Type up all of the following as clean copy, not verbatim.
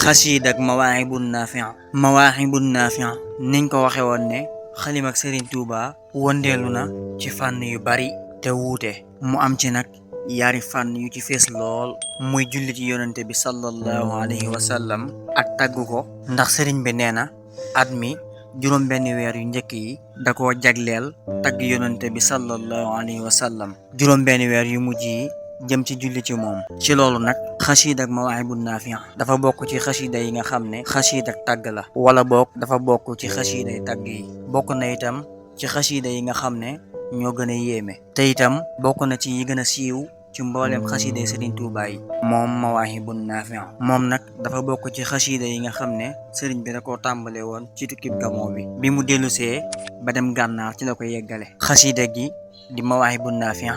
xasiid ak mawaahibun naafi' niñ ko waxe woon ne xalima ak Serigne Touba wondeelu na ci fànn yu bari te wuute mu am ci nag yaari fànn yu ci fees lool muy julli ci yonente bi sallallahu alayhi wa sallam ak tagg ko ndax sëriñ bi nee na at mi juróom benn weer yu njëkk yi da koo jagleel tagg yonente bi sallallahu alayhi wa sallam juróom benn weer yu mujj yi jëm ci julli ci moom ci loolu nag xasiid ak mawaahibun naafi' dafa bokk ci xasiida yi nga xam ne xasiid ak tagg la wala boog dafa bokk ci xasiida yi tagg yi bokk na itam ci xasiida yi nga xam ne ñoo gën a yéeme te itam bokk na ci yi gën a siiw ci mboolem xasiida yi Serigne Touba yi moom mawaahibun naafi' moom nag dafa bokk ci xasiida yi nga xam ne sëriñ bi da koo tàmbale woon ci tukkib Gabon bi mu dellusee ba dem gànnaar ci la ko yeggale xasiida gi di mawaahibun naafi'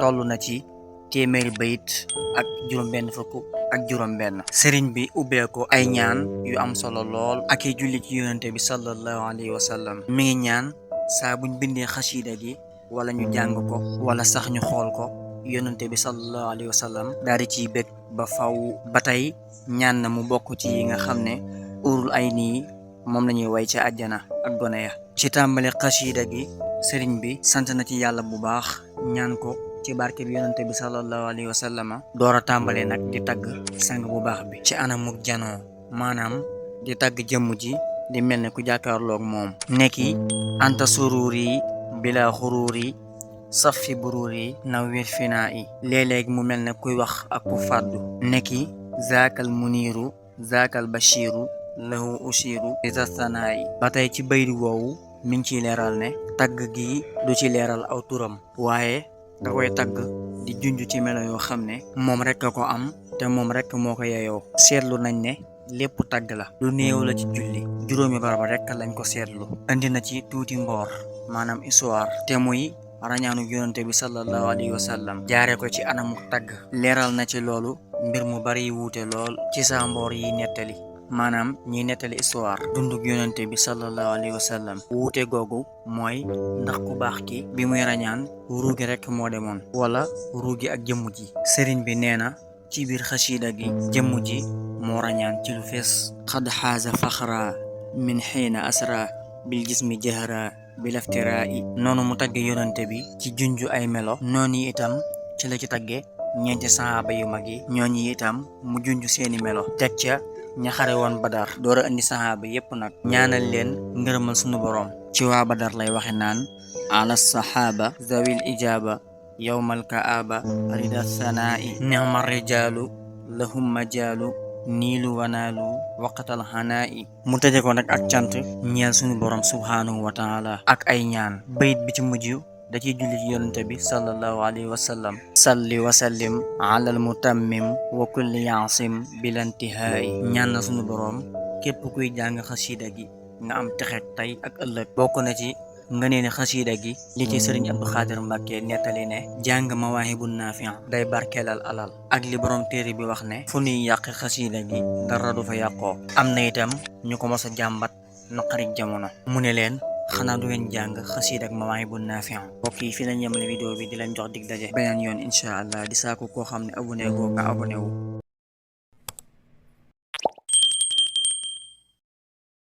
toll na ci téeméeri bayit ak juróom-benn fukk ak juróom-benn sëriñ bi ubbee ko ay ñaan yu am solo lool ak i julli ci yonente bi sallallahu alayhi wa sallam mi ngi ñaan saa buñ bindee xasiida gi wala ñu jàng ko wala sax ñu xool ko yonente bi sallallahu alayhi wa sallam daal di ciy bég ba faw ba tey ñaan na mu bokk ci yi nga xam ne urul ay nii moom la ñuy way ci àjjana ak gone ya ci tàmbali xasiida gi sëriñ bi sant na ci yàlla bu baax ñaan ko ci barke bi yonente bi sallallahu alayhi wa sallam door a tàmbale nag di tagg sang bu baax bi ci anamuk janoo maanaam di tagg jëmm ji di mel ne ku jàkkaarloog moom nekki anta sururi bila xururi safi bururi nawwir finaa i léeg-léeg mu mel ne kuy wax ak ku fàddu nekki zaakal muniiru zaakal bashiru lahu ushiru isasanaa i ba tey ci baydi woowu mi ngi ciy leeral ne tagg gi du ci leeral aw turam waaye da koy tagg di junj ci melo yoo xam ne moom rek a ko am te moom rek moo ko yeyoo seetlu nañ ne lépp tagg la lu néew la ci julli juróomi baraba rek lañ ko seetlu indi na ci tuuti mboor maanaam histoire te muy rañaanu yonente bi sallallahu alayhi wa sallam jaare ko ci anamu tagg leeral na ci loolu mbir mu bari wuute lool ci saa mboor yi nettali maanaam ñiy nettali histoire dundug yonente bi sallallahu alayhi wa sallam wuute googu mooy ndax ku baax ki bi muy rañaan ruugi rekk moo demoon wala ruugi ak jëmm ji sëriñ bi nee na ci biir xasiida gi jëmm ji moo rañaan ci lu fees xad xaaza faxra min xiina asra bil jismi jahra bil aftirai noonu mu tagge yonente bi ci junju ay melo noonu yi itam ci la ci tagge ñeenti sahaaba yu mag yi ñooñu itam mu junju seeni melo teg ca ña xare woon badar door a indi sahaaba yépp nag ñaanal leen ngërëmal sunu boroom ci waa badar lay waxe naan ala sahaaba zawil ijaaba yawmal kaaba rida sanaa'i ni'ma rijaalu lahum majaalu niilu wanaalu waqatal hanaa'i mu tëje ko nag ak cant ñeel sunu boroom subhaanahu wa taala ak ay ñaan bayit bi ci mujj da ciy julli ci yonente bi sallallahu alayhi wa sallam salli wa sallim ala al mutammim wa kulli yaasim bilantihaayi ñaan na sunu boroom képp kuy jàng xasiida gi nga am texeeg tey ak ëllëg bokk na ci nga nee ne xasiida gi li ci sëriñ Abdou Khadir Mbacke nettali ne jàng mawaahibun naafi' day barkeelal alal ak li borom téere bi wax ne fu nuy yàq xasiida gi dara du fa yàqoo am na itam ñu ko mos a jàmbat naqarik jamono mu ne leen xanaa du ngeen jàng xasiida ak mawaahibun naafi' mbokk yi fi lañ yemale vidéo bi di leen jox dig daje beneen yoon incha allah di saako koo xam ne abonné ko nga abonné wu